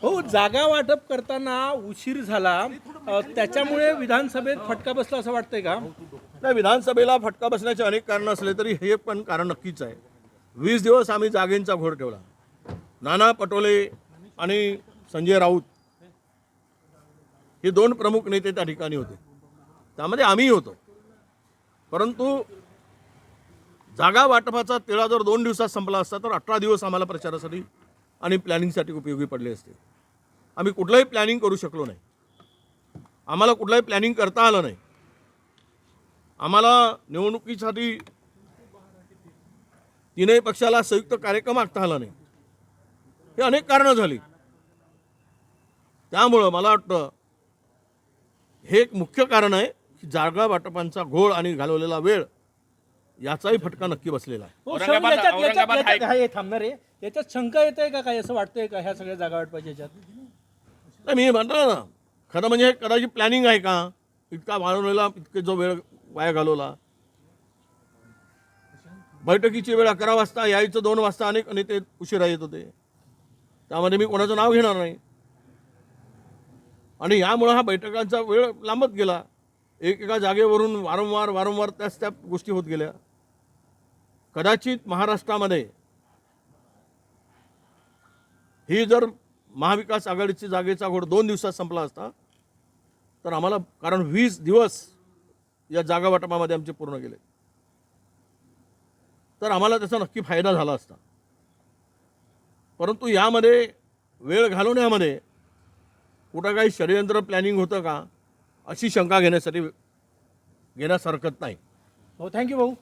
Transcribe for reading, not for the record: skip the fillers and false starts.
हो, जागा वाटप करताना उशीर झाला, त्याच्यामुळे विधानसभेत फटका बसला असं वाटतंय का? नाही, विधानसभेला फटका बसण्याचे अनेक कारणं असले तरी हे पण कारण नक्कीच आहे. 20 दिवस आम्ही जागेंचा घोर ठेवला. नाना पटोले आणि संजय राऊत हे दोन प्रमुख नेते त्या ठिकाणी होते, त्यामध्ये आम्ही होतो. परंतु जागा वाटपाचा तिढा जर 2 दिवसात संपला असता तर 18 दिवस आम्हाला प्रचारासाठी आणि प्लॅनिंगसाठी उपयोगी पडले असते. आम्ही कुठलंही प्लॅनिंग करू शकलो नाही. आम्हाला कुठलंही प्लॅनिंग करता आलं नाही. आम्हाला निवडणुकीसाठी तीनही पक्षाला संयुक्त कार्यक्रम आखता आला नाही. हे अनेक कारणं झाली. त्यामुळं मला वाटतं हे एक मुख्य कारण आहे की जागा वाटपांचा घोळ आणि घालवलेला वेळ याचाही फटका नक्की बसलेला आहे. हो, सर, थांबणार आहे. याच्यात शंका येत आहे का काय, असं वाटतंय का ह्या सगळ्या जागा वाटपाच्या याच्यात? नाही, मी म्हणतो ना, खरं म्हणजे कदाचित प्लॅनिंग आहे का? इतका वाढवलेला, इतके जो वेळ वाया घालवला. बैठकीची वेळ 11 वाजता, यायचं 2 वाजता, अनेक नेते उशिरा येत होते. त्यामध्ये मी कोणाचं नाव घेणार नाही. आणि यामुळं हा बैठकांचा वेळ लांबत गेला. एकेका जागेवरून वारंवार त्या गोष्टी होत गेल्या. कदाचित महाराष्ट्रामध्ये ही जर महाविकास आघाडीची जागेचा घोळ 2 दिवसात संपला असता तर आम्हाला, कारण 20 दिवस या जागा वाटपामध्ये आमचे पूर्ण गेले, तर आम्हाला त्याचा नक्की फायदा झाला असता. परंतु यामध्ये वेळ घालवण्यामध्ये कुठं काही षडयंत्र प्लॅनिंग होतं का, अशी शंका घेण्यास हरकत नाही. हो, थँक्यू भाऊ.